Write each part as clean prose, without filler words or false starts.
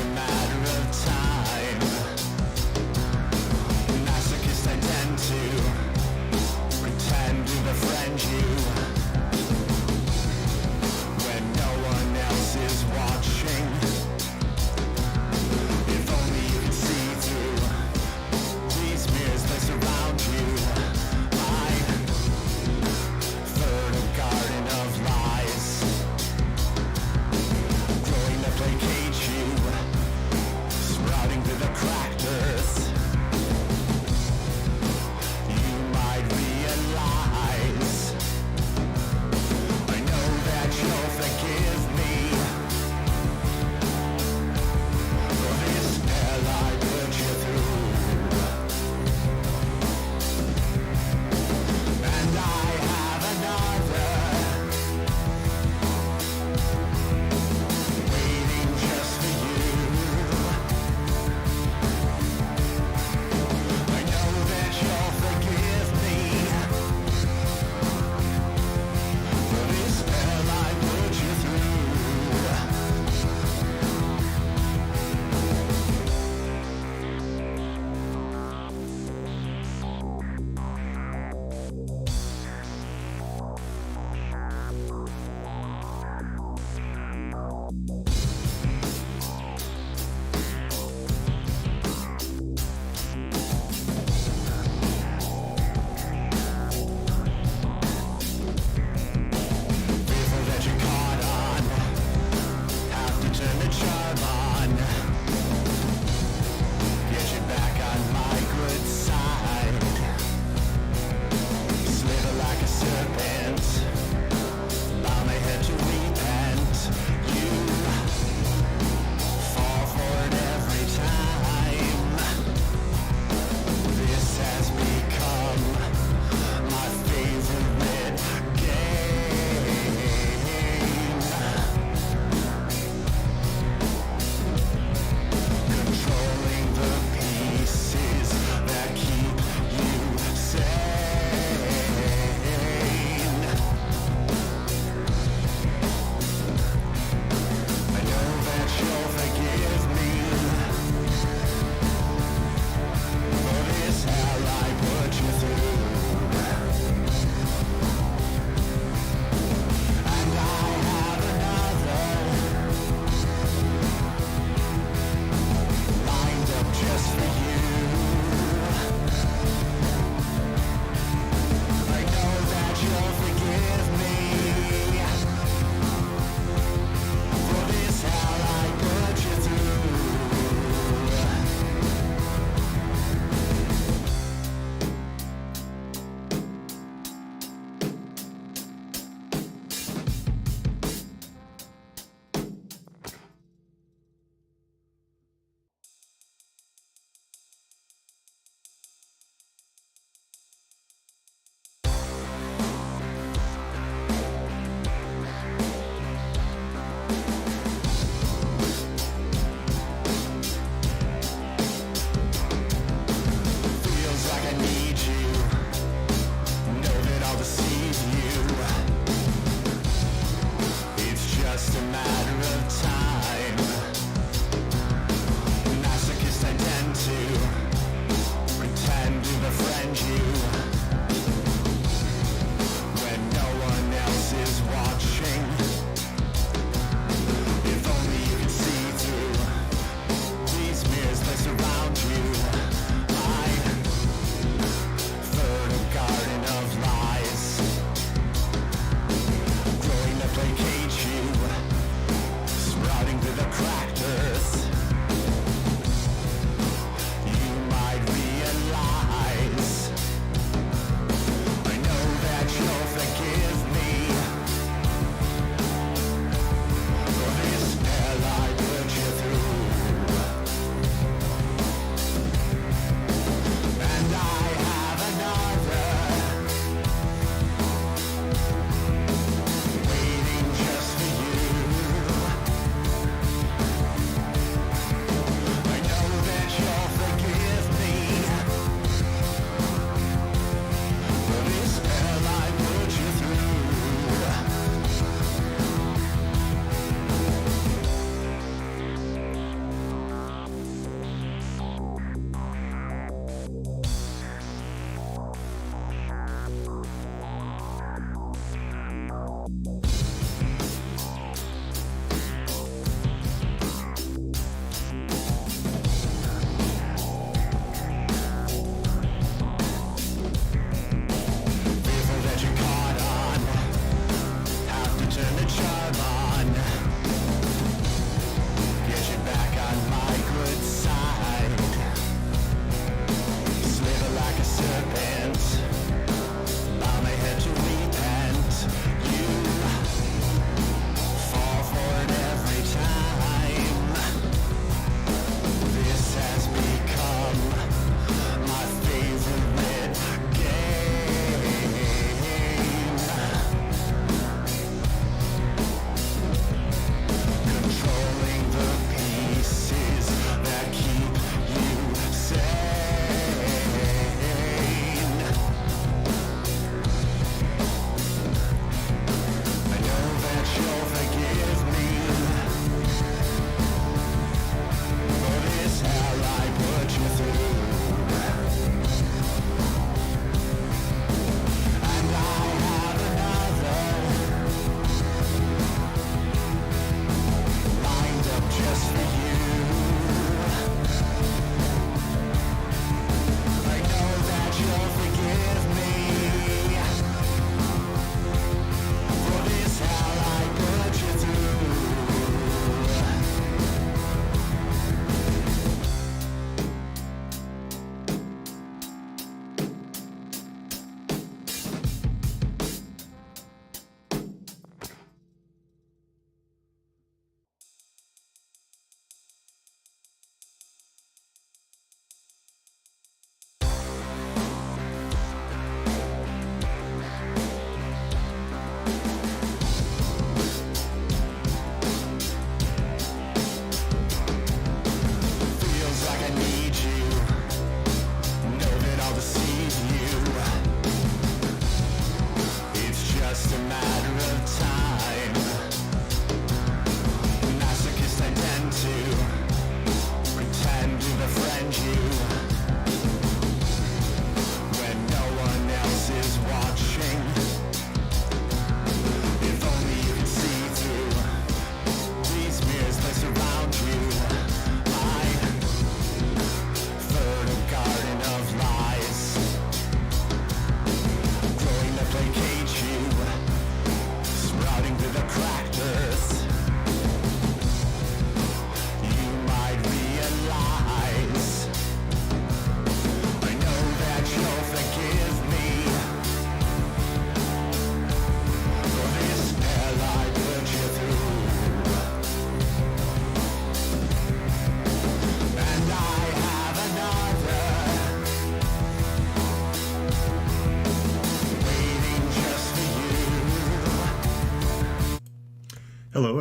a matter of time. Masochists I tend to pretend to befriend you when no one else is watching. If only you could see through these mirrors that surround you. I fertile garden of lies, growing to placate you,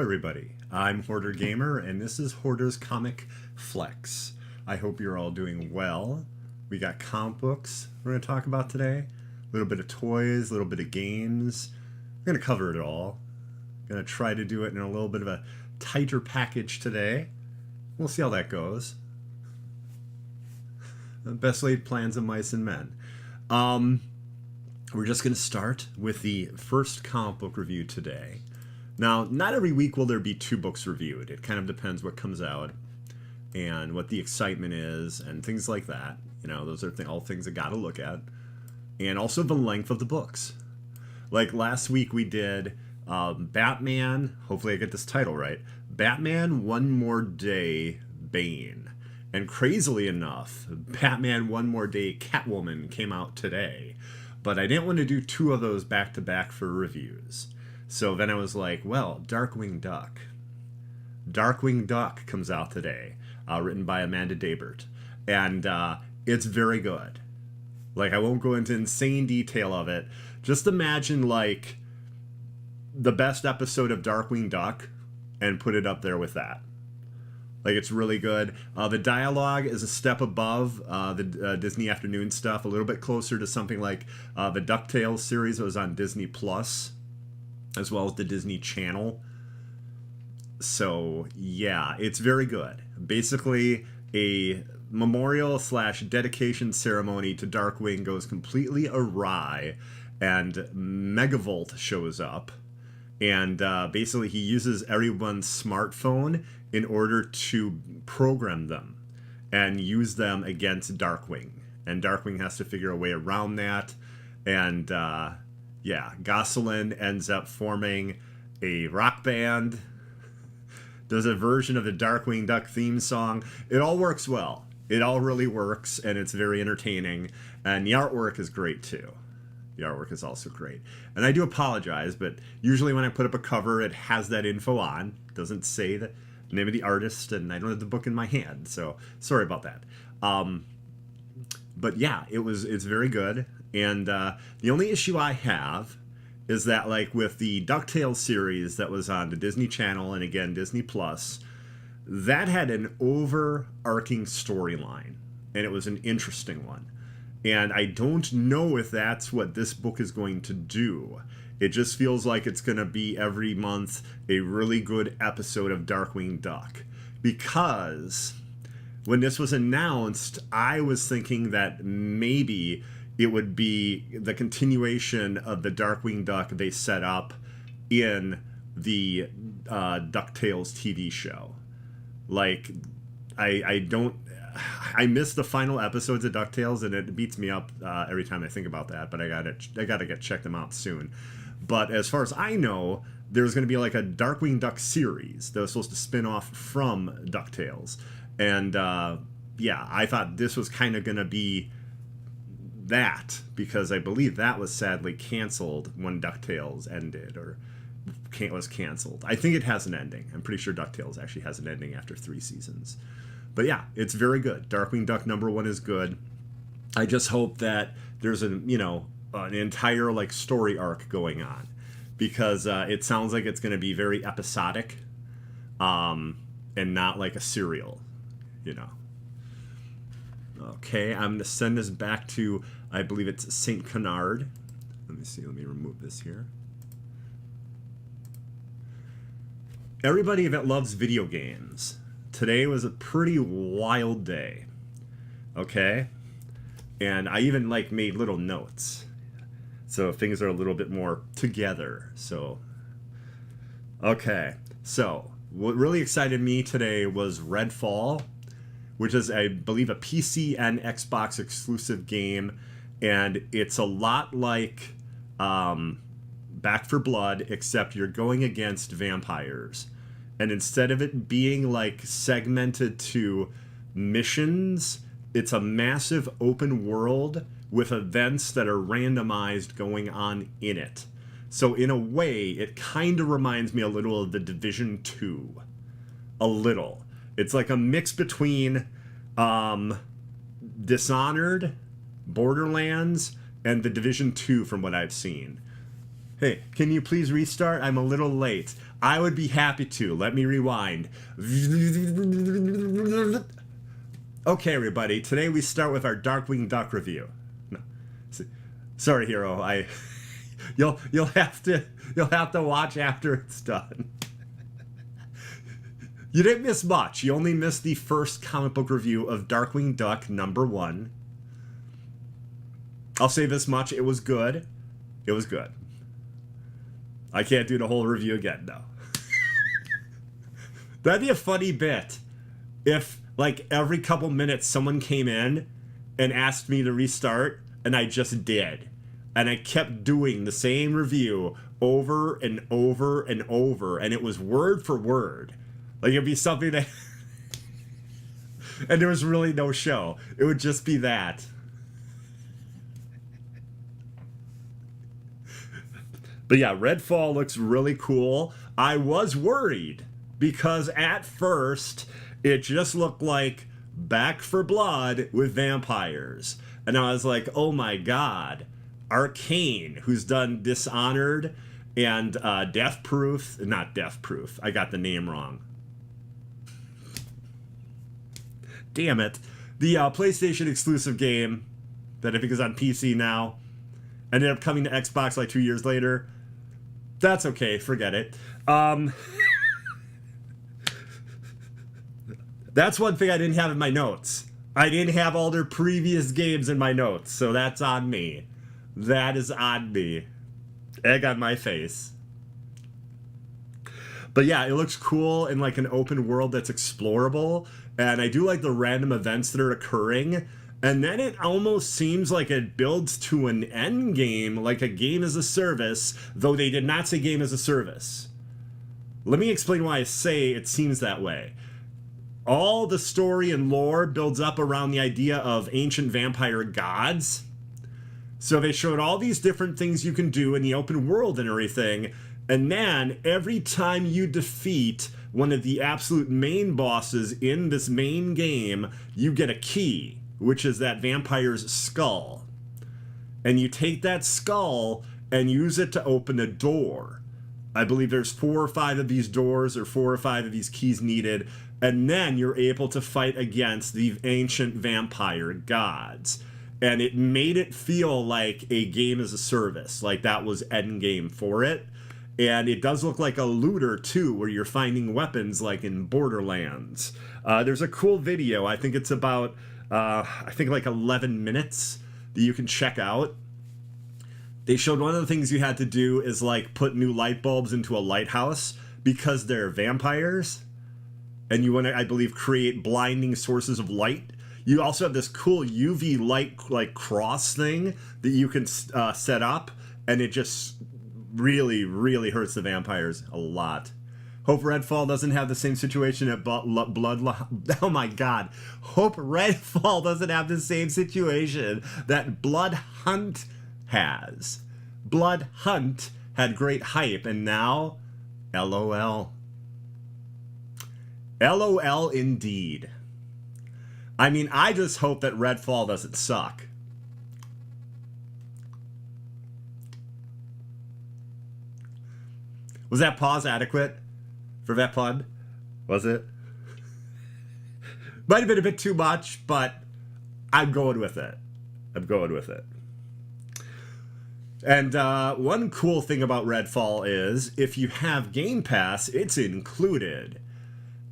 everybody. I'm Hoardergamer, and this is Hoarder's Comic Flex. I hope you're all doing well. We got comic books we're going to talk about today. A little bit of toys, a little bit of games. We're going to cover it all. Going to try to do it in a little bit of a tighter package today. We'll see how that goes. The best laid plans of mice and men. We're just going to start with the first comic book review today. Now, not every week will there be 2 books reviewed. It kind of depends what comes out and what the excitement is and things like that. You know, those are all things I got to look at. And also the length of the books. Like last week we did Batman, hopefully I get this title right, Batman One More Day Bane. And crazily enough, Batman One More Day Catwoman came out today. But I didn't want to do 2 of those back to back for reviews. So then I was like, well, Darkwing Duck. Darkwing Duck comes out today, written by Amanda Dabert. And it's very good. Like, I won't go into insane detail of it. Just imagine, like, the best episode of Darkwing Duck and put it up there with that. Like, it's really good. The dialogue is a step above the Disney Afternoon stuff, a little bit closer to something like the DuckTales series that was on Disney Plus, as well as the Disney Channel. So, yeah, it's very good. Basically, a memorial / dedication ceremony to Darkwing goes completely awry, and Megavolt shows up. And basically, he uses everyone's smartphone in order to program them and use them against Darkwing. And Darkwing has to figure a way around that. And yeah, Gosselin ends up forming a rock band, does a version of the Darkwing Duck theme song. It all works well. It all really works, and it's very entertaining. And the artwork is great, too. The artwork is also great. And I do apologize, but usually when I put up a cover, it has that info on. It doesn't say the name of the artist, and I don't have the book in my hand, so sorry about that. But yeah, it's very good. And the only issue I have is that, like, with the DuckTales series that was on the Disney Channel and, again, Disney Plus, that had an overarching storyline, and it was an interesting one. And I don't know if that's what this book is going to do. It just feels like it's going to be every month a really good episode of Darkwing Duck. Because when this was announced, I was thinking that maybe it would be the continuation of the Darkwing Duck they set up in the DuckTales TV show. Like, I missed the final episodes of DuckTales, and it beats me up every time I think about that, but I gotta get check them out soon. But as far as I know, there's going to be like a Darkwing Duck series that was supposed to spin off from DuckTales. And yeah, I thought this was kind of going to be that, because I believe that was sadly canceled when DuckTales ended, or was canceled. I think it has an ending. I'm pretty sure DuckTales actually has an ending after 3 seasons. But yeah, it's very good. Darkwing Duck #1 is good. I just hope that there's an entire like story arc going on, because it sounds like it's going to be very episodic, and not like a serial, Okay, I'm going to send this back to, I believe it's St. Canard. Let me see, let me remove this here. Everybody that loves video games, today was a pretty wild day, okay? And I even made little notes, so things are a little bit more together. So, okay, so what really excited me today was Redfall, which is, I believe, a PC and Xbox exclusive game, and it's a lot like Back 4 Blood, except you're going against vampires. And instead of it being like segmented to missions, it's a massive open world with events that are randomized going on in it. So in a way, it kind of reminds me a little of The Division 2. A little. It's like a mix between Dishonored, Borderlands, and The Division 2 from what I've seen. Hey, can you please restart? I'm a little late. I would be happy to. Let me rewind. Okay, everybody. Today we start with our Darkwing Duck review. No, sorry, Hero. You'll have to watch after it's done. You didn't miss much. You only missed the first comic book review of Darkwing Duck #1. I'll say this much: it was good. It was good. I can't do the whole review again, no. That'd be a funny bit if, like, every couple minutes someone came in and asked me to restart, and I just did. And I kept doing the same review over and over and over, and it was word for word. Like, it'd be something that... and there was really no show. It would just be that. But yeah, Redfall looks really cool. I was worried because at first it just looked like Back for Blood with vampires. And I was like, oh my god, Arcane, who's done Dishonored and Death Proof. Not Death Proof, I got the name wrong. Damn it. The PlayStation exclusive game that I think is on PC now ended up coming to Xbox like 2 years later. That's okay, forget it. That's one thing I didn't have in my notes. I didn't have all their previous games in my notes, so that's on me. That is on me. Egg on my face. But yeah, it looks cool in like an open world that's explorable, and I do like the random events that are occurring. And then it almost seems like it builds to an end game, like a game as a service, though they did not say game as a service. Let me explain why I say it seems that way. All the story and lore builds up around the idea of ancient vampire gods. So they showed all these different things you can do in the open world and everything. And then every time you defeat one of the absolute main bosses in this main game, you get a key, which is that vampire's skull. And you take that skull and use it to open a door. I believe there's 4 or 5 of these doors or 4 or 5 of these keys needed, and then you're able to fight against the ancient vampire gods. And it made it feel like a game as a service, like that was endgame for it. And it does look like a looter, too, where you're finding weapons like in Borderlands. There's a cool video, I think it's about... I think like 11 minutes that you can check out. They showed one of the things you had to do is like put new light bulbs into a lighthouse because they're vampires. And you want to, I believe, create blinding sources of light. You also have this cool UV light like cross thing that you can set up. And it just really, really hurts the vampires a lot. Hope Redfall doesn't have the same situation at oh my god. Hope Redfall doesn't have the same situation that Blood Hunt has. Blood Hunt had great hype, and now, LOL. LOL indeed. I mean, I just hope that Redfall doesn't suck. Was that pause adequate? For that pun? Was it? Might have been a bit too much, but I'm going with it. I'm going with it. And one cool thing about Redfall is if you have Game Pass, it's included.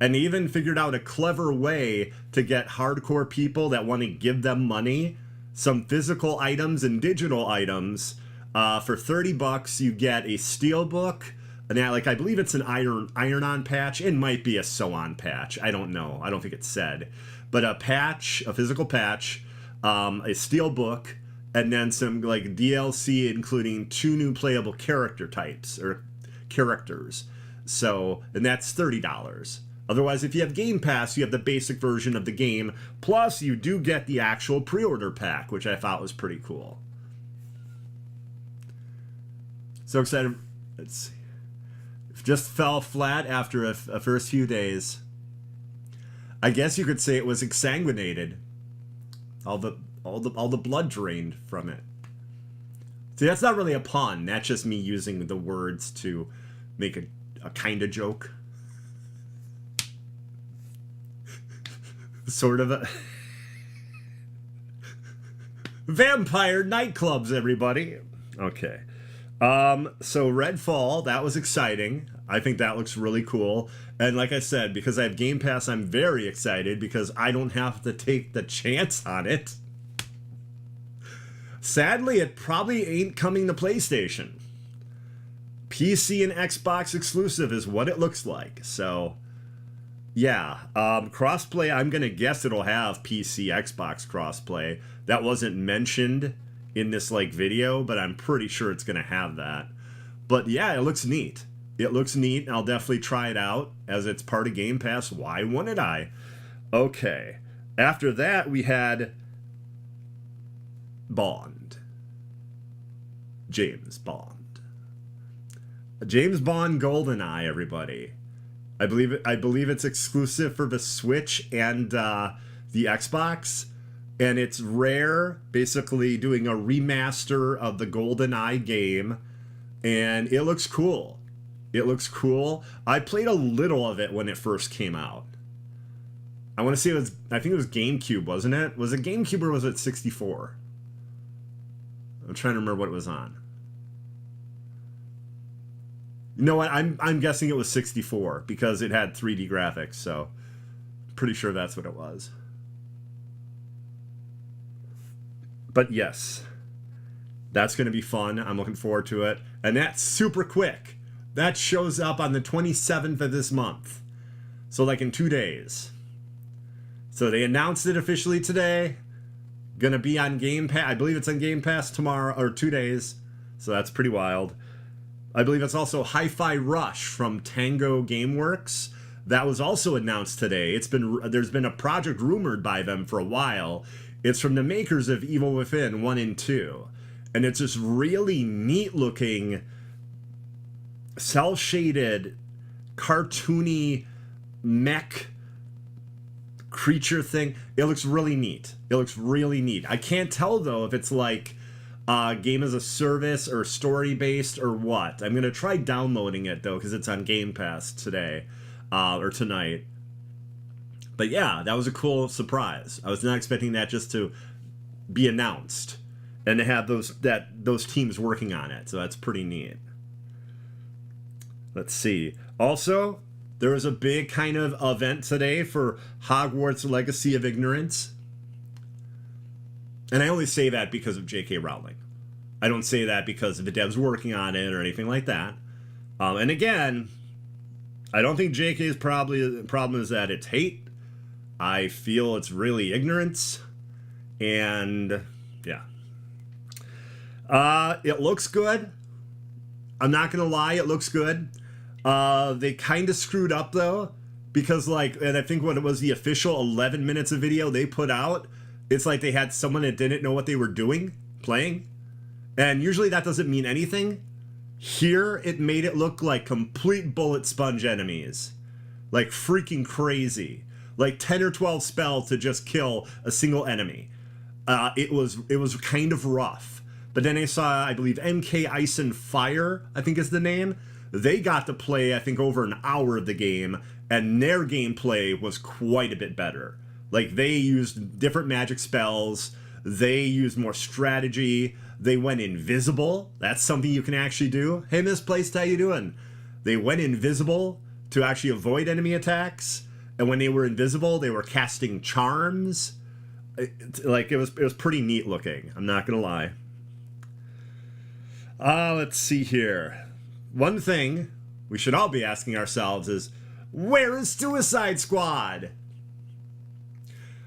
And they even figured out a clever way to get hardcore people that want to give them money some physical items and digital items. For $30, you get a steelbook. And like I believe it's an iron-on patch. It might be a sew-on patch. I don't know. I don't think it's said. But a patch, a physical patch, a steel book, and then some like DLC, including 2 new playable character types or characters. So, and that's $30. Otherwise, if you have Game Pass, you have the basic version of the game. Plus, you do get the actual pre-order pack, which I thought was pretty cool. So excited. Let's see. Just fell flat after a first few days. I guess you could say it was exsanguinated. All the blood drained from it. See, that's not really a pun. That's just me using the words to make a kind of joke. Sort of a... Vampire nightclubs, everybody. Okay. So Redfall, that was exciting. I think that looks really cool. And like I said, because I have Game Pass, I'm very excited because I don't have to take the chance on it. Sadly, it probably ain't coming to PlayStation. PC and Xbox exclusive is what it looks like. So, yeah. Crossplay, I'm going to guess it'll have PC, Xbox crossplay. That wasn't mentioned in this video, but I'm pretty sure it's going to have that. But yeah, it looks neat. It looks neat, and I'll definitely try it out as it's part of Game Pass. Why wouldn't I? Okay. After that, we had Bond. James Bond. James Bond GoldenEye, everybody. I believe it's exclusive for the Switch and the Xbox. And it's Rare basically doing a remaster of the GoldenEye game. And it looks cool. It looks cool. I played a little of it when it first came out. I want to say I think it was GameCube, wasn't it? Was it GameCube or was it 64? I'm trying to remember what it was on. You know what? I'm guessing it was 64 because it had 3D graphics, so pretty sure that's what it was. But yes, that's going to be fun. I'm looking forward to it. And that's super quick. That shows up on the 27th of this month. So in 2 days. So they announced it officially today. Going to be on Game Pass. I believe it's on Game Pass tomorrow, or 2 days. So that's pretty wild. I believe it's also Hi-Fi Rush from Tango Gameworks. That was also announced today. There's been a project rumored by them for a while. It's from the makers of Evil Within 1 and 2. And it's this really neat looking, cel-shaded, cartoony mech creature thing. It looks really neat. It looks really neat. I can't tell though if it's game as a service or story based or what. I'm going to try downloading it though because it's on Game Pass today or tonight. But yeah, that was a cool surprise. I was not expecting that just to be announced and to have those teams working on it. So that's pretty neat. Let's see. Also, there was a big kind of event today for Hogwarts Legacy of Ignorance. And I only say that because of J.K. Rowling. I don't say that because of the devs working on it or anything like that. And again, I don't think J.K.'s problem is that it's hate. I feel it's really ignorance. And yeah. It looks good. I'm not going to lie, it looks good. They kind of screwed up though. Because and I think when it was the official 11 minutes of video they put out, it's like they had someone that didn't know what they were doing, playing. And usually that doesn't mean anything. Here, it made it look like complete bullet sponge enemies. Like freaking crazy. Like 10 or 12 spells to just kill a single enemy. It was kind of rough. But then I saw, I believe, MK Ice and Fire, I think is the name. They got to play, I think, over an hour of the game. And their gameplay was quite a bit better. They used different magic spells. They used more strategy. They went invisible. That's something you can actually do. Hey, Misplaced, how you doing? They went invisible to actually avoid enemy attacks. And when they were invisible, they were casting charms. It was pretty neat looking. I'm not gonna lie. Let's see here. One thing we should all be asking ourselves is, where is Suicide Squad?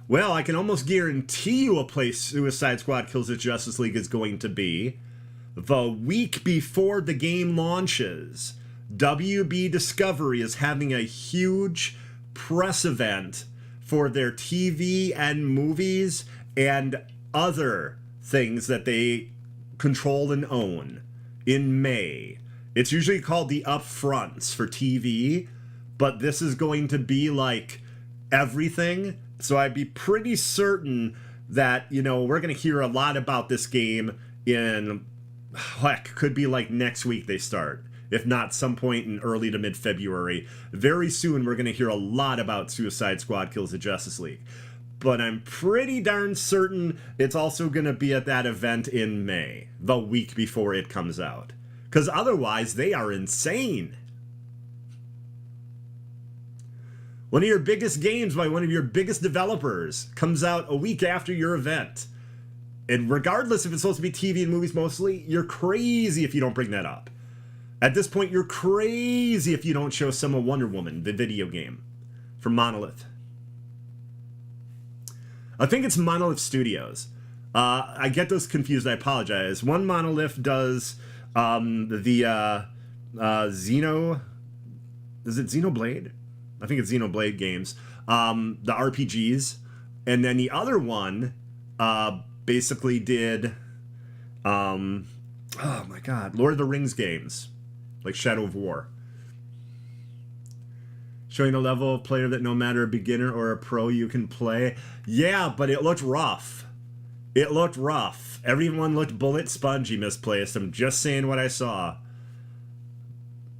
Well, I can almost guarantee you a place Suicide Squad Kills the Justice League is going to be. The week before the game launches, WB Discovery is having a huge press event for their TV and movies and other things that they control and own in May. It's usually called the upfronts for TV, but this is going to be everything. So I'd be pretty certain that, we're going to hear a lot about this game in heck, could be like next week they start. If not, some point in early to mid-February. Very soon we're going to hear a lot about Suicide Squad Kills the Justice League. But I'm pretty darn certain it's also going to be at that event in May, the week before it comes out. Because otherwise, they are insane. One of your biggest games by one of your biggest developers comes out a week after your event. And regardless if it's supposed to be TV and movies mostly, you're crazy if you don't bring that up. At this point, you're crazy if you don't show some of Wonder Woman, the video game, from Monolith. I think it's Monolith Studios. I get those confused, I apologize. One Monolith does the Xeno... Is it Xenoblade? I think it's Xenoblade games. The RPGs. And then the other one basically did... oh my god. Lord of the Rings games. Like Shadow of War. Showing the level of player that no matter a beginner or a pro you can play. Yeah, but it looked rough. It looked rough. Everyone looked bullet spongy misplaced. I'm just saying what I saw.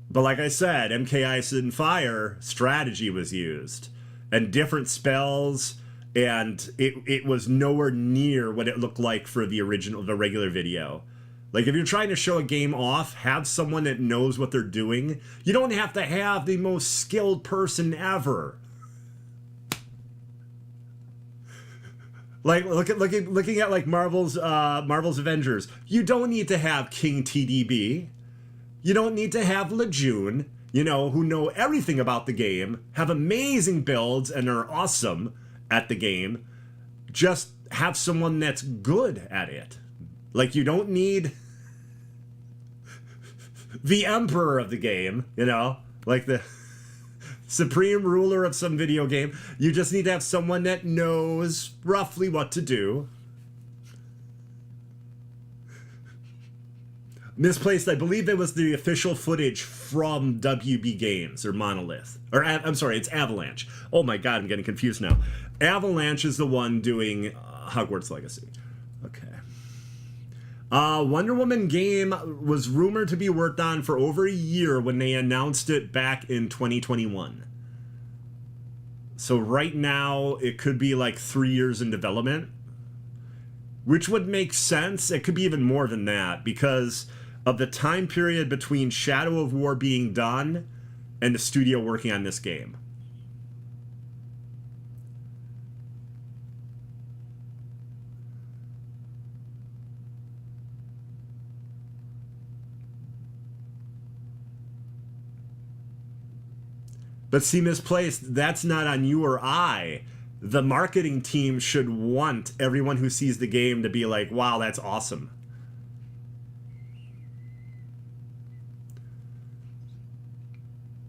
But like I said, MK Ice and Fire strategy was used. And different spells. And it was nowhere near what it looked like for the regular video. Like, if you're trying to show a game off, have someone that knows what they're doing. You don't have to have the most skilled person ever. Like, looking at like Marvel's Avengers. You don't need to have King TDB. You don't need to have Lejeune, you know, who know everything about the game, have amazing builds, and are awesome at the game. Just have someone that's good at it. Like, you don't need the emperor of the game, you know? Like the supreme ruler of some video game. You just need to have someone that knows roughly what to do. Misplaced, I believe it was the official footage from WB Games, or Monolith. Or, I'm sorry, it's Avalanche. Oh my god, I'm getting confused now. Avalanche is the one doing Hogwarts Legacy. Okay. Wonder Woman game was rumored to be worked on for over a year when they announced it back in 2021. So right now, it could be like 3 years in development. Which would make sense. It could be even more than that because of the time period between Shadow of War being done and the studio working on this game. But see, Misplaced, that's not on you or I. The marketing team should want everyone who sees the game to be like, wow, that's awesome.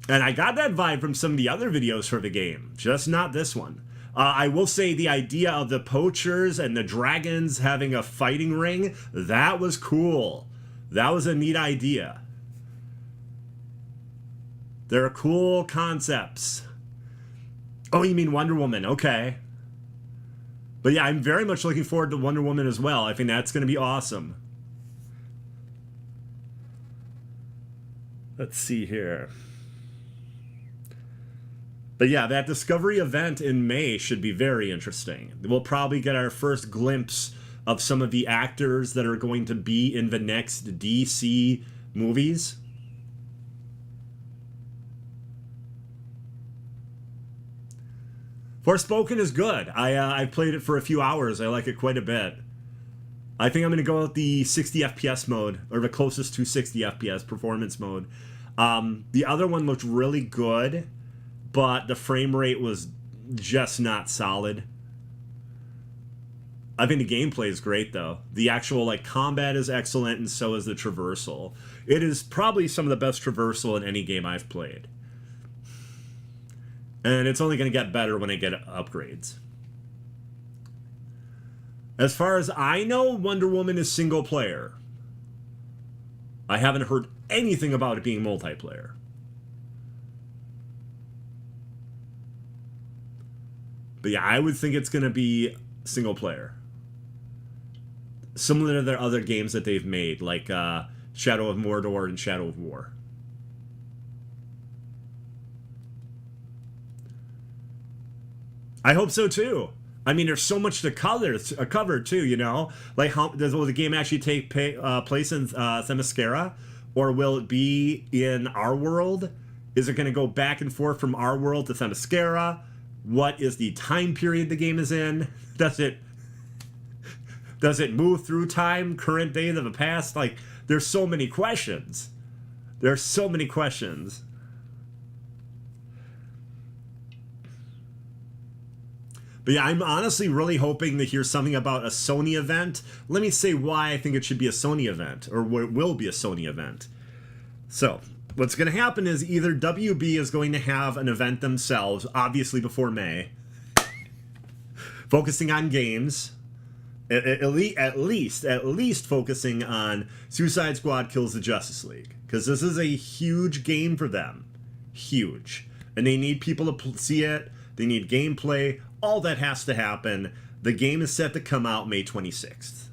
And I got that vibe from some of the other videos for the game, just not this one. I will say the idea of the poachers and the dragons having a fighting ring, that was cool. That was a neat idea. They're cool concepts. Oh, you mean Wonder Woman? Okay. But yeah, I'm very much looking forward to Wonder Woman as well. I think that's going to be awesome. Let's see here. But yeah, that Discovery event in May should be very interesting. We'll probably get our first glimpse of some of the actors that are going to be in the next DC movies. Forspoken is good. I played it for a few hours. I like it quite a bit. I think I'm going to go with the 60 FPS mode, or the closest to 60 FPS performance mode. The other one looked really good, but the frame rate was just not solid. I think the gameplay is great, though. The actual like combat is excellent, and so is the traversal. It is probably some of the best traversal in any game I've played. And it's only going to get better when I get upgrades. As far as I know, Wonder Woman is single player. I haven't heard anything about it being multiplayer. But yeah, I would think it's going to be single player. similar to their other games that they've made, like Shadow of Mordor and Shadow of War. I hope so too. I mean, there's so much to cover too, you know? Like, will the game actually take place in Themyscira? Or will it be in our world? Is it going to go back and forth from our world to Themyscira? What is the time period the game is in? Does it move through time, current day to the past? Like, there's so many questions. There's so many questions. But yeah, I'm honestly really hoping to hear something about a Sony event. Let me say why I think it should be a Sony event, or what will be a Sony event. So, what's going to happen is either WB is going to have an event themselves, obviously before May, focusing on games, at least focusing on Suicide Squad Kills the Justice League, because this is a huge game for them. Huge. And they need people to see it. They need gameplay. All that has to happen. The game is set to come out May 26th.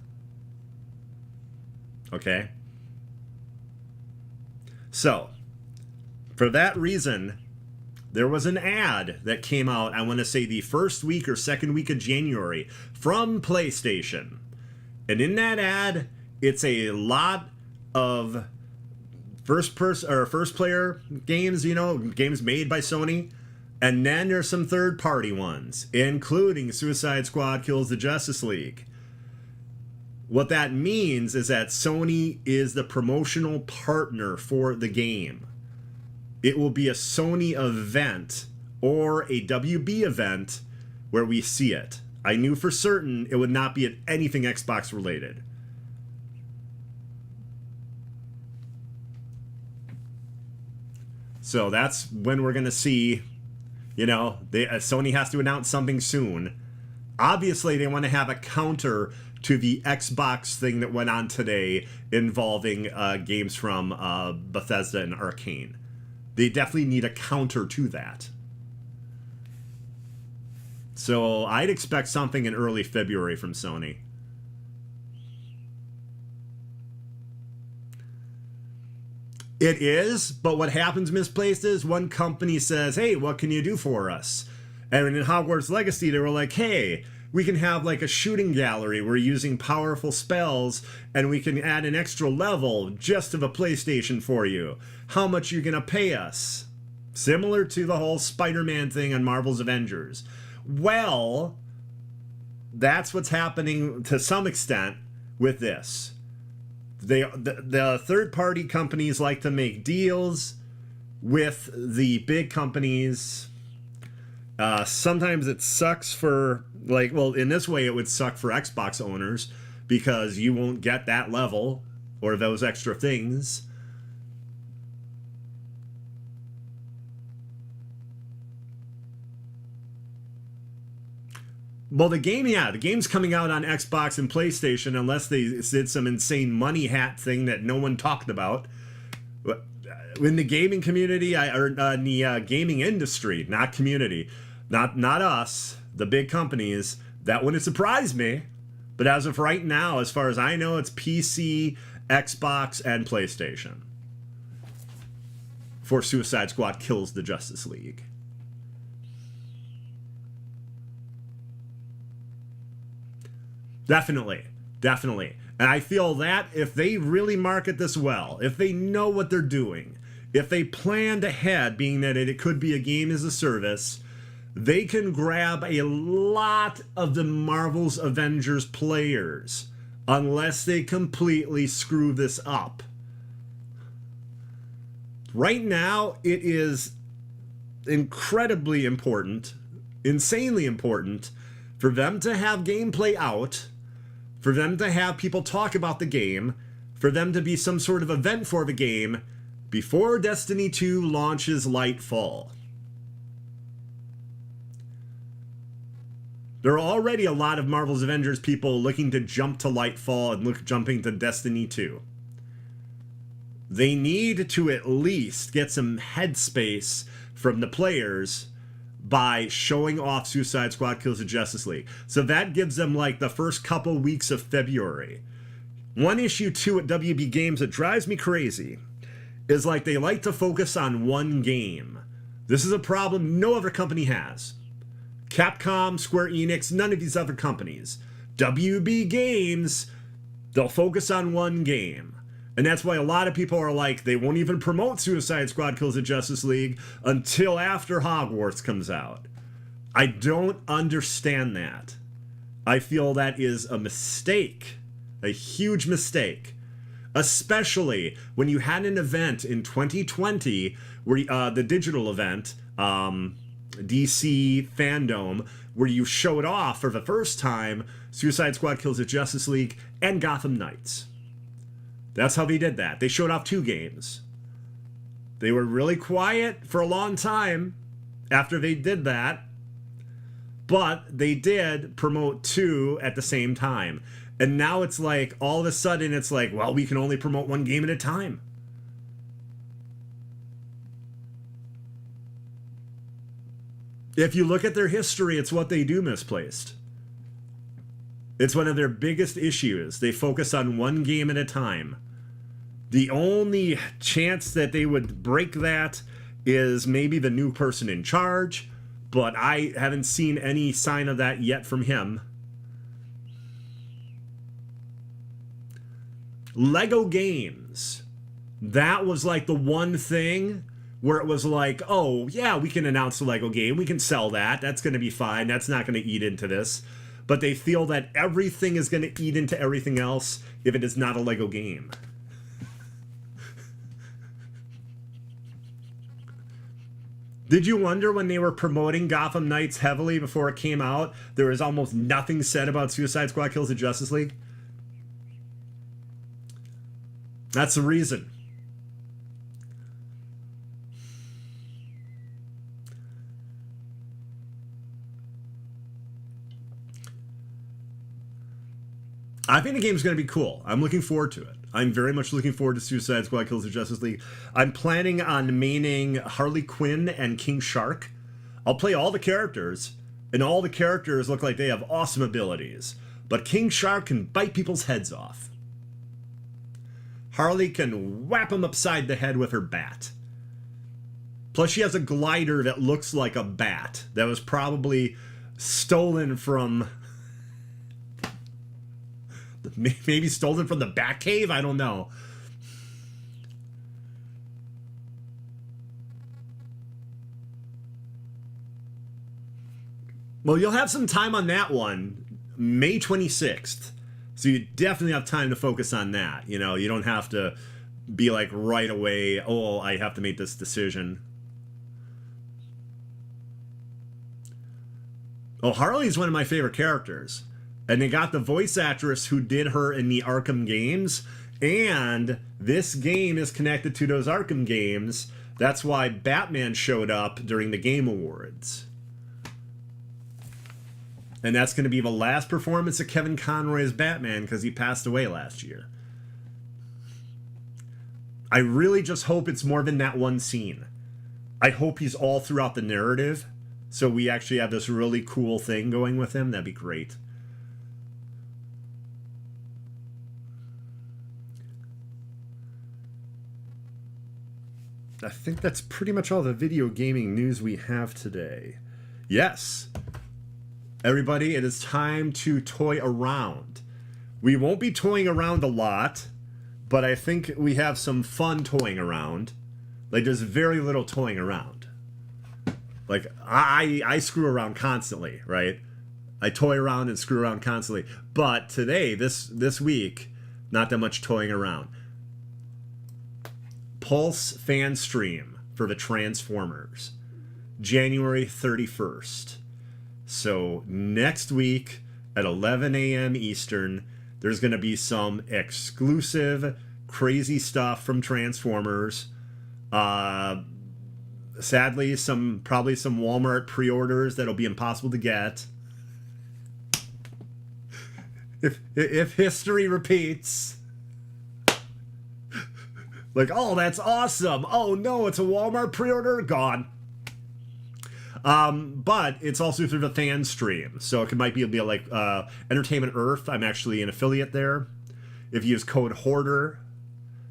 Okay? So, for that reason, there was an ad that came out, I want to say the first week or second week of January, from PlayStation. And in that ad, it's a lot of first player games, you know, games made by Sony. And then there's some third-party ones, including Suicide Squad Kills the Justice League. What that means is that Sony is the promotional partner for the game. It will be a Sony event or a WB event where we see it. I knew for certain it would not be anything Xbox related. So that's when we're going to see... You know, Sony has to announce something soon. Obviously, they want to have a counter to the Xbox thing that went on today involving games from Bethesda and Arcane. They definitely need a counter to that. So I'd expect something in early February from Sony. It is, but what happens, Misplaced, is one company says, hey, what can you do for us? And in Hogwarts Legacy, they were like, hey, we can have like a shooting gallery. We're using powerful spells, and we can add an extra level just of a PlayStation for you. How much are you going to pay us? Similar to the whole Spider-Man thing on Marvel's Avengers. Well, that's what's happening to some extent with this. The third-party companies like to make deals with the big companies. Sometimes it sucks for, like, well, in this way it would suck for Xbox owners because you won't get that level or those extra things. Well, the game's coming out on Xbox and PlayStation unless they did some insane money hat thing that no one talked about. In the gaming community, in the gaming industry, not community, not us, the big companies, that wouldn't surprise me. But as of right now, as far as I know, it's PC, Xbox, and PlayStation for Suicide Squad Kills the Justice League. Definitely. And I feel that if they really market this well, if they know what they're doing, if they planned ahead, being that it could be a game as a service, they can grab a lot of the Marvel's Avengers players, unless they completely screw this up. Right now, it is incredibly important, insanely important, for them to have gameplay out, for them to have people talk about the game, for them to be some sort of event for the game before Destiny 2 launches Lightfall. There are already a lot of Marvel's Avengers people looking to jump to Lightfall and jumping to Destiny 2. They need to at least get some headspace from the players by showing off Suicide Squad Kills the Justice League. So that gives them like the first couple weeks of February. One issue too at WB Games that drives me crazy is like they like to focus on one game. This is a problem no other company has. Capcom, Square Enix, none of these other companies. WB Games, they'll focus on one game. And that's why a lot of people are like, they won't even promote Suicide Squad Kills the Justice League until after Hogwarts comes out. I don't understand that. I feel that is a mistake. A huge mistake. Especially when you had an event in 2020 where the digital event, DC Fandom, where you showed off for the first time Suicide Squad Kills the Justice League and Gotham Knights. That's how they did that. They showed off 2 games. They were really quiet for a long time after they did that, but they did promote 2 at the same time. And now it's like, all of a sudden, it's like, well, we can only promote 1 game at a time. If you look at their history, it's what they do misplaced. It's one of their biggest issues. They focus on 1 game at a time. The only chance that they would break that is maybe the new person in charge, but I haven't seen any sign of that yet from him. Lego games. That was like the one thing where it was like, oh, yeah, we can announce a Lego game. We can sell that. That's going to be fine. That's not going to eat into this. But they feel that everything is going to eat into everything else if it is not a Lego game. Did you wonder when they were promoting Gotham Knights heavily before it came out, there was almost nothing said about Suicide Squad Kills the Justice League? That's the reason. I think the game's going to be cool. I'm looking forward to it. I'm very much looking forward to Suicide Squad Kills the Justice League. I'm planning on maining Harley Quinn and King Shark. I'll play all the characters, and all the characters look like they have awesome abilities. But King Shark can bite people's heads off. Harley can whap them upside the head with her bat. Plus, she has a glider that looks like a bat that was probably stolen from... maybe stolen from the Batcave? I don't know. Well, you'll have some time on that one, May 26th. So you definitely have time to focus on that. You know, you don't have to be like right away, oh, I have to make this decision. Oh, Harley's one of my favorite characters. And they got the voice actress who did her in the Arkham games. And this game is connected to those Arkham games. That's why Batman showed up during the Game Awards. And that's going to be the last performance of Kevin Conroy as Batman because he passed away last year. I really just hope it's more than that one scene. I hope he's all throughout the narrative. So we actually have this really cool thing going with him. That'd be great. I think that's pretty much all the video gaming news we have today. Yes. Everybody, it is time to toy around. We won't be toying around a lot, but I think we have some fun toying around. Like, there's very little toying around. Like, I screw around constantly, right? I toy around and screw around constantly. But today, this week, not that much toying around. Pulse fan stream for the Transformers, January 31st. So next week at 11 a.m. Eastern, there's going to be some exclusive crazy stuff from Transformers. Sadly, probably some Walmart pre-orders that'll be impossible to get. If history repeats. Like, oh, that's awesome. Oh, no, it's a Walmart pre-order? Gone. But it's also through the fan stream, so it might be like Entertainment Earth. I'm actually an affiliate there. If you use code Hoarder,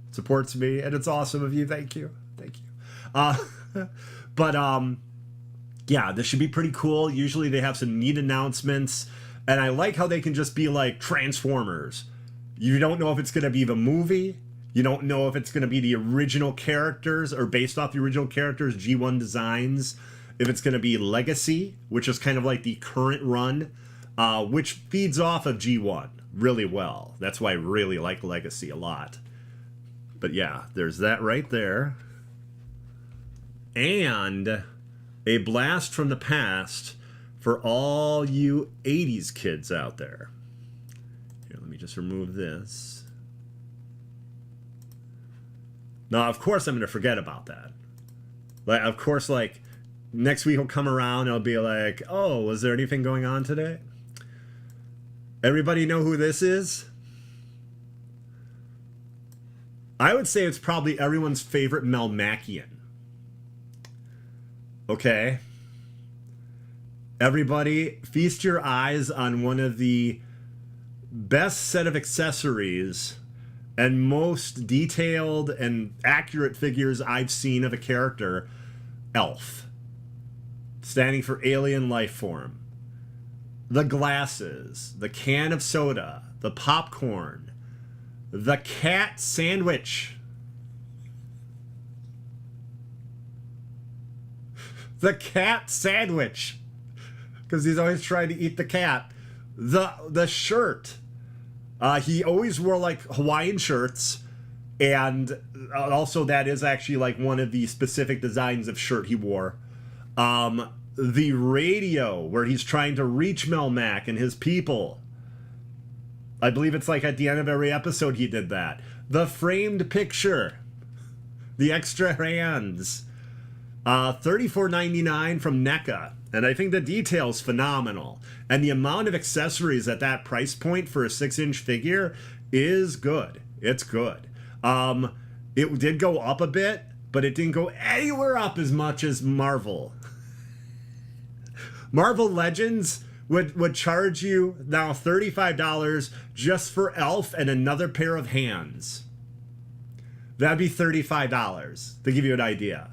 it supports me, and it's awesome of you. Thank you. But yeah, this should be pretty cool. Usually they have some neat announcements, and I like how they can just be like Transformers. You don't know if it's going to be the movie. You don't know if it's going to be the original characters or based off the original characters, G1 designs. If it's going to be Legacy, which is kind of like the current run, which feeds off of G1 really well. That's why I really like Legacy a lot. But yeah, there's that right there. And a blast from the past for all you 80s kids out there. Here, let me just remove this. Now, of course, I'm going to forget about that. Like, of course, like, next week will come around, I'll be like, oh, was there anything going on today? Everybody know who this is? I would say it's probably everyone's favorite Melmacian. Okay? Everybody, feast your eyes on one of the best set of accessories and most detailed and accurate figures I've seen of a character, Elf. Standing for alien life form. The glasses, the can of soda, the popcorn, the cat sandwich. The cat sandwich. Because he's always trying to eat the cat. The shirt. He always wore like Hawaiian shirts. And also that is actually like one of the specific designs of shirt he wore. The radio where he's trying to reach Melmac and his people. I believe it's like at the end of every episode he did that. The framed picture. The extra hands. $34.99 from NECA. And I think the detail's phenomenal. And the amount of accessories at that price point for a 6-inch figure is good. It's good. It did go up a bit, but it didn't go anywhere up as much as Marvel. Marvel Legends would charge you now $35 just for Elf and another pair of hands. That'd be $35 to give you an idea.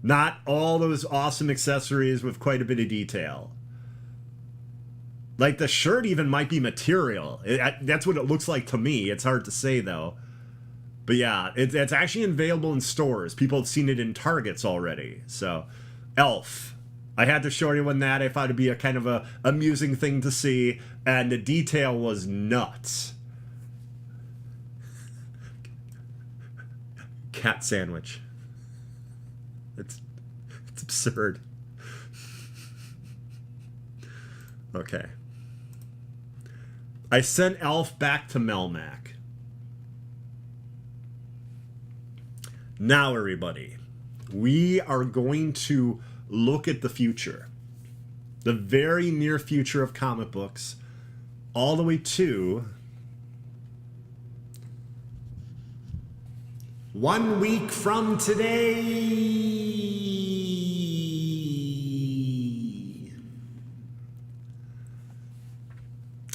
Not all those awesome accessories with quite a bit of detail. Like the shirt even might be material. That's what it looks like to me. It's hard to say though. But yeah, it's actually available in stores. People have seen it in Targets already. So, Elf. I had to show everyone that. I thought it'd be a kind of a amusing thing to see. And the detail was nuts. Cat sandwich. It's absurd. Okay. I sent Elf back to Melmac. Now, everybody, we are going to look at the future. The very near future of comic books, all the way to 1 week from today.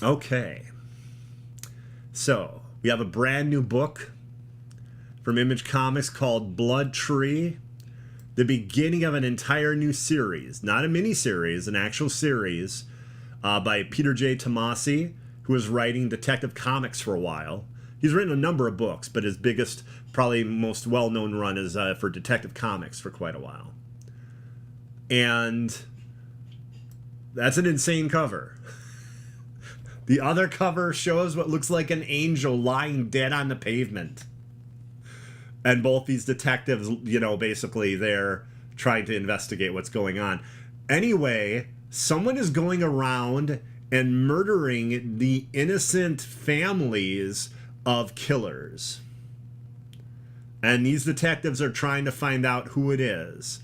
Okay. So, we have a brand new book from Image Comics called Blood Tree. The beginning of an entire new series. Not a mini-series, an actual series by Peter J. Tomasi, who was writing Detective Comics for a while. He's written a number of books, but his biggest, probably most well-known run is for Detective Comics for quite a while. And that's an insane cover. The other cover shows what looks like an angel lying dead on the pavement. And both these detectives, you know, basically they're trying to investigate what's going on. Anyway, someone is going around and murdering the innocent families of killers. And these detectives are trying to find out who it is.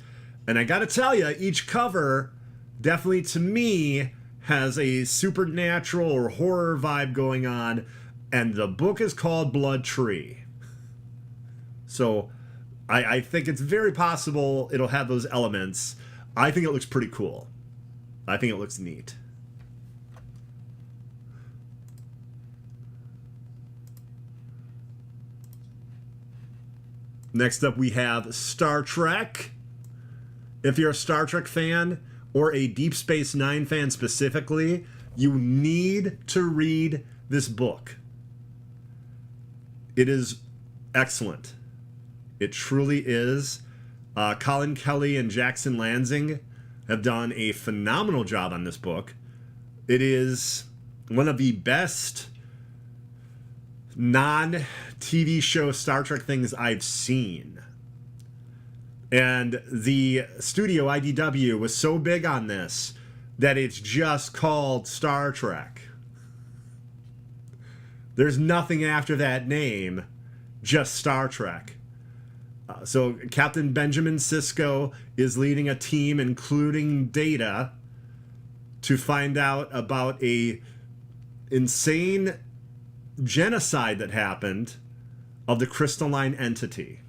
And I gotta tell you, each cover, definitely to me, has a supernatural or horror vibe going on. And the book is called Blood Tree. So I think it's very possible it'll have those elements. I think it looks pretty cool. I think it looks neat. Next up, we have Star Trek. If you're a Star Trek fan, or a Deep Space Nine fan specifically, you need to read this book. It is excellent. It truly is. Colin Kelly and Jackson Lansing have done a phenomenal job on this book. It is one of the best non-TV show Star Trek things I've seen. And the studio, IDW, was so big on this that it's just called Star Trek. There's nothing after that name, just Star Trek. So Captain Benjamin Sisko is leading a team, including Data, to find out about a insane genocide that happened of the crystalline entity.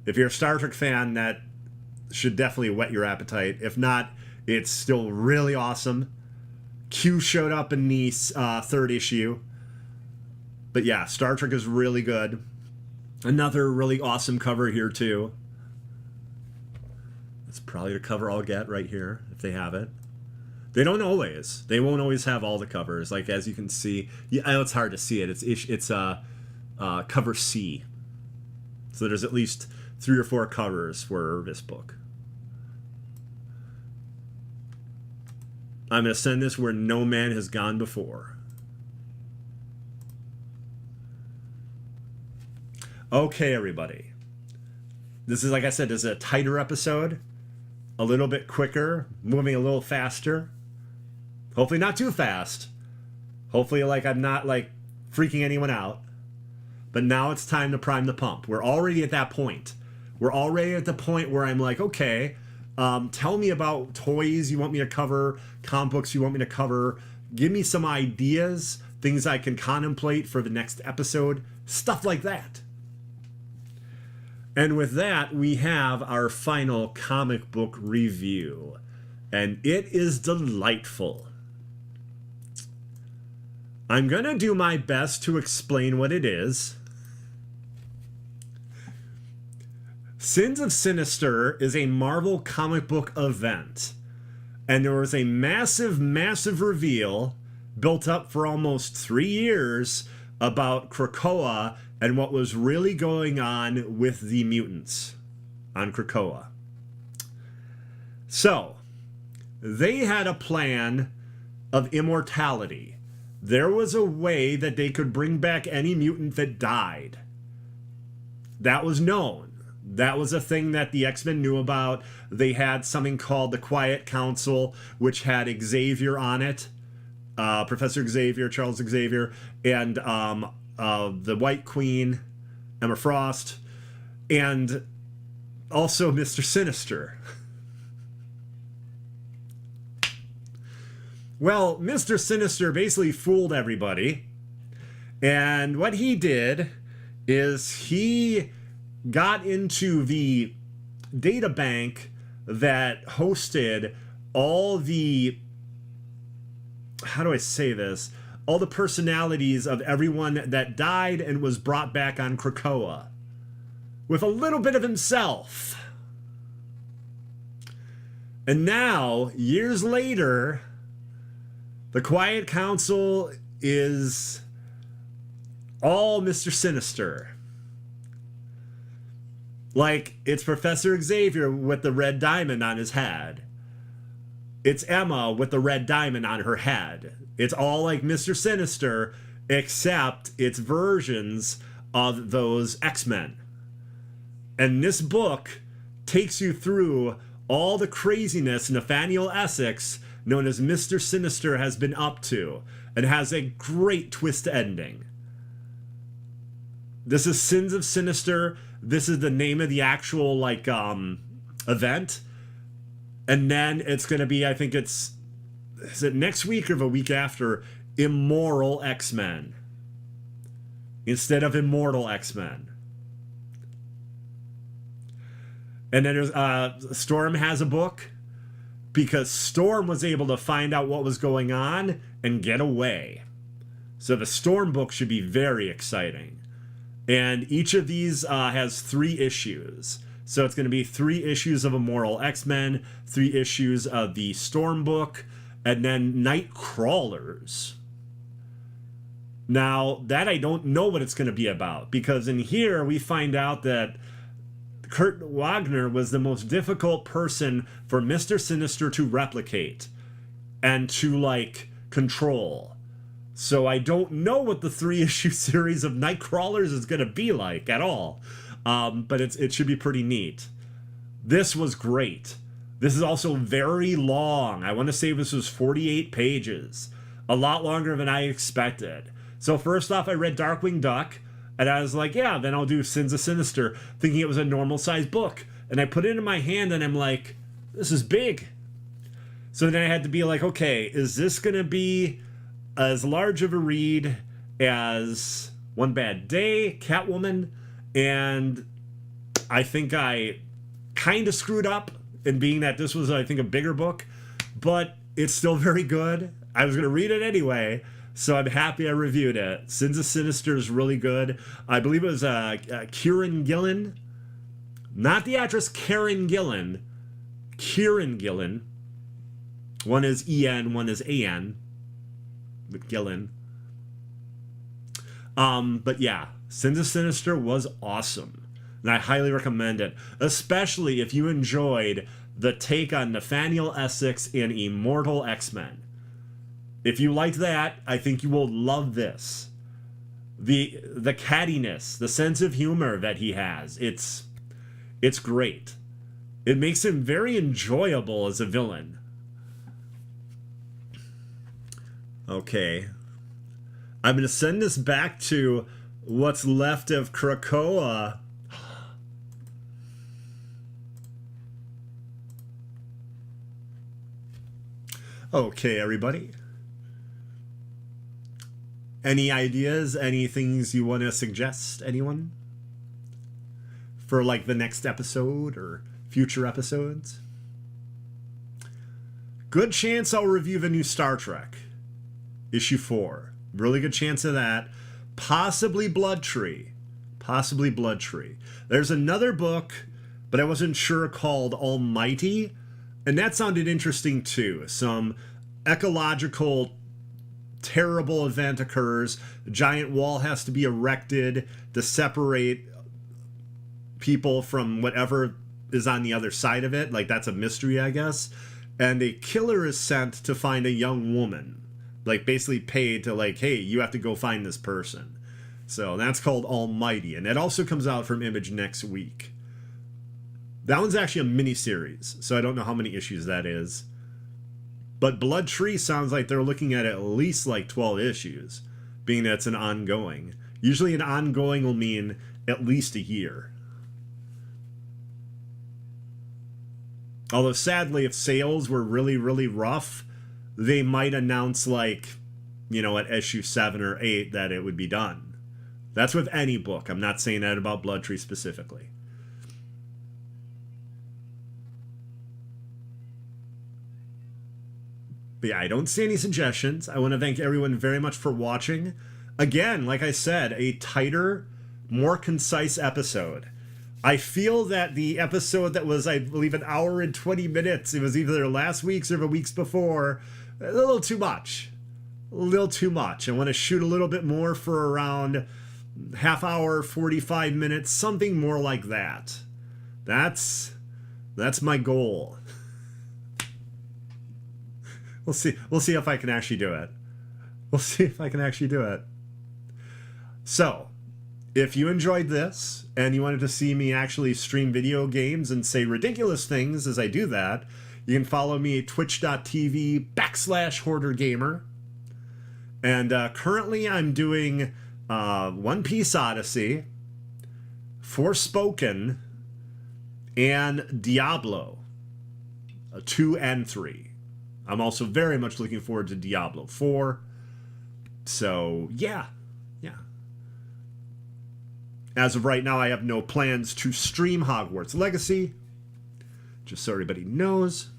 If you're a Star Trek fan, that should definitely whet your appetite. If not, it's still really awesome. Q showed up in the third issue. But yeah, Star Trek is really good. Another really awesome cover here, too. That's probably the cover I'll get right here, if they have it. They don't always. They won't always have all the covers. Like, as you can see. Yeah, I know it's hard to see it. It's cover C. So there's at least 3 or 4 covers for this book. I'm going to send this where no man has gone before. Okay, everybody. This is, like I said, this is a tighter episode. A little bit quicker. Moving a little faster. Hopefully not too fast. Hopefully, like, I'm not, like, freaking anyone out. But now it's time to prime the pump. We're already at that point. We're already at the point where I'm like, okay, tell me about toys you want me to cover, comic books you want me to cover. Give me some ideas, things I can contemplate for the next episode, stuff like that. And with that, we have our final comic book review. And it is delightful. I'm going to do my best to explain what it is. Sins of Sinister is a Marvel comic book event. And there was a massive, massive reveal built up for almost 3 years about Krakoa and what was really going on with the mutants on Krakoa. So, they had a plan of immortality. There was a way that they could bring back any mutant that died. That was known. That was a thing that the X-Men knew about. They had something called the Quiet Council, which had Xavier on it. Professor Xavier, Charles Xavier, and the White Queen, Emma Frost, and also Mr. Sinister. Well, Mr. Sinister basically fooled everybody. And what he did is he got into the data bank that hosted all the, how do I say this? All the personalities of everyone that died and was brought back on Krakoa. With a little bit of himself. And now, years later, the Quiet Council is all Mr. Sinister. Like, it's Professor Xavier with the red diamond on his head. It's Emma with the red diamond on her head. It's all like Mr. Sinister, except it's versions of those X-Men. And this book takes you through all the craziness Nathaniel Essex, known as Mr. Sinister, has been up to, and has a great twist ending. This is Sins of Sinister. This is the name of the actual, like, event. And then it's going to be, I think is it next week or the week after, Immoral X-Men. Instead of Immortal X-Men. And then there's Storm has a book because Storm was able to find out what was going on and get away. So the Storm book should be very exciting. And each of these has 3 issues. So it's going to be 3 issues of Immoral X-Men, 3 issues of the Storm book, and then Night Crawlers. Now, that I don't know what it's going to be about, because in here we find out that Kurt Wagner was the most difficult person for Mr. Sinister to replicate and to, like, control. So I don't know what the 3-issue series of Night Crawlers is going to be like at all. But it should be pretty neat. This was great. This is also very long. I want to say this was 48 pages. A lot longer than I expected. So first off, I read Darkwing Duck, and I was like, yeah, then I'll do Sins of Sinister, thinking it was a normal-sized book. And I put it in my hand, and I'm like, this is big. So then I had to be like, okay, is this going to be as large of a read as One Bad Day, Catwoman? And I think I kind of screwed up in being that this was, I think, a bigger book, but it's still very good. I was going to read it anyway, so I'm happy I reviewed it. Sins of Sinister is really good. I believe it was Kieran Gillen. Not the actress Karen Gillan. Kieran Gillen. One is E-N, one is A-N. But Gillen. But yeah, Sins of Sinister was awesome. And I highly recommend it. Especially if you enjoyed the take on Nathaniel Essex in Immortal X-Men. If you liked that, I think you will love this. The cattiness, the sense of humor that he has, it's great. It makes him very enjoyable as a villain. Okay. I'm going to send this back to what's left of Krakoa. Okay, everybody. Any ideas? Any things you want to suggest? Anyone? For like the next episode or future episodes? Good chance I'll review the new Star Trek. Issue 4. Really good chance of that. Possibly Blood Tree. Possibly Blood Tree. There's another book, but I wasn't sure, called Almighty. And that sounded interesting too. Some ecological terrible event occurs. A giant wall has to be erected to separate people from whatever is on the other side of it. Like, that's a mystery, I guess. And a killer is sent to find a young woman. Like, basically paid to, like, hey, you have to go find this person. So that's called Almighty. And that also comes out from Image next week. That one's actually a mini-series, so I don't know how many issues that is. But Blood Tree sounds like they're looking at least like 12 issues, being that it's an ongoing. Usually an ongoing will mean at least a year. Although sadly, if sales were really, really rough, they might announce, like, you know, at issue 7 or 8 that it would be done. That's with any book. I'm not saying that about Blood Tree specifically. But yeah, I don't see any suggestions. I want to thank everyone very much for watching. Again, like I said, a tighter, more concise episode. I feel that the episode that was, I believe, an hour and 20 minutes, it was either last week's or the weeks before, a little too much. A little too much. I want to shoot a little bit more for around half hour, 45 minutes, something more like that. That's my goal. We'll see if I can actually do it. We'll see if I can actually do it. So, if you enjoyed this and you wanted to see me actually stream video games and say ridiculous things as I do that, you can follow me at twitch.tv/Hoardergamer. And currently I'm doing One Piece Odyssey, Forspoken, and Diablo 2 and 3. I'm also very much looking forward to Diablo 4. So, yeah. As of right now, I have no plans to stream Hogwarts Legacy. just so everybody knows.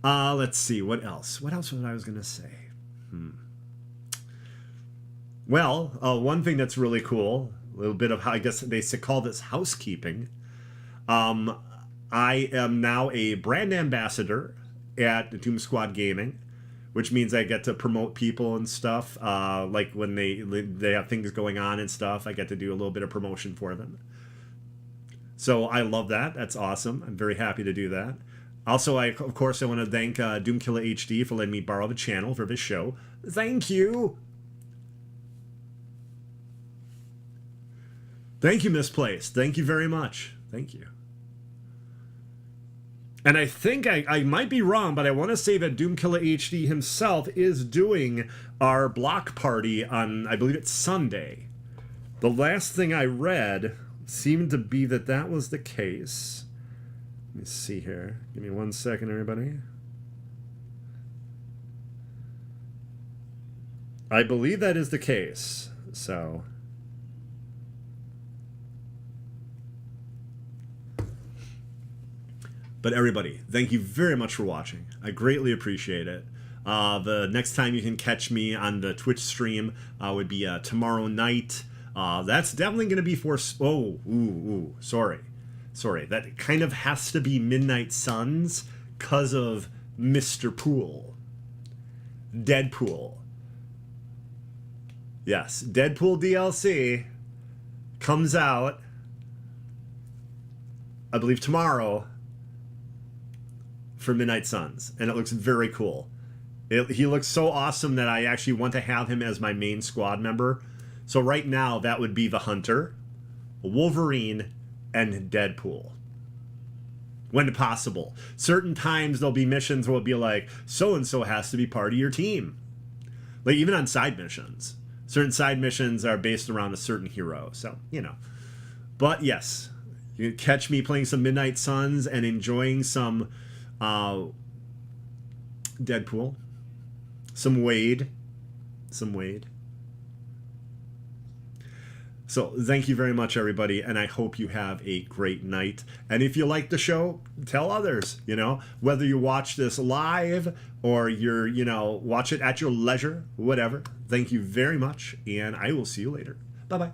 Let's see, what else? What else was I was going to say? Well, one thing that's really cool, a little bit of how I guess they call this housekeeping. I am now a brand ambassador at Doom Squad Gaming, which means I get to promote people and stuff. Like when they have things going on and stuff, I get to do a little bit of promotion for them. So I love that. That's awesome. I'm very happy to do that. Also, of course, I want to thank Doomkiller HD for letting me borrow the channel for this show. Thank you. Thank you, Misplaced. Thank you very much. Thank you. And I think I might be wrong, but I want to say that Doomkiller HD himself is doing our block party on, I believe it's Sunday. The last thing I read seemed to be that was the case. Let me see here. Give me 1 second, everybody. I believe that is the case. So... But everybody, thank you very much for watching. I greatly appreciate it. The next time you can catch me on the Twitch stream would be tomorrow night. That's definitely going to be for... sorry. That kind of has to be Midnight Suns because of Mr. Pool. Deadpool. Yes, Deadpool DLC comes out, I believe, tomorrow for Midnight Suns, and it looks very cool. He looks so awesome that I actually want to have him as my main squad member. So right now, that would be the Hunter, Wolverine, and Deadpool. When possible. Certain times there'll be missions where it'll be like, so-and-so has to be part of your team. Like, even on side missions. Certain side missions are based around a certain hero, so, you know. But yes, you can catch me playing some Midnight Suns and enjoying some... Deadpool, some Wade. So thank you very much, everybody, and I hope you have a great night. And if you like the show, tell others, you know, whether you watch this live or you're, you know, watch it at your leisure, whatever. Thank you very much, and I will see you later. Bye-bye.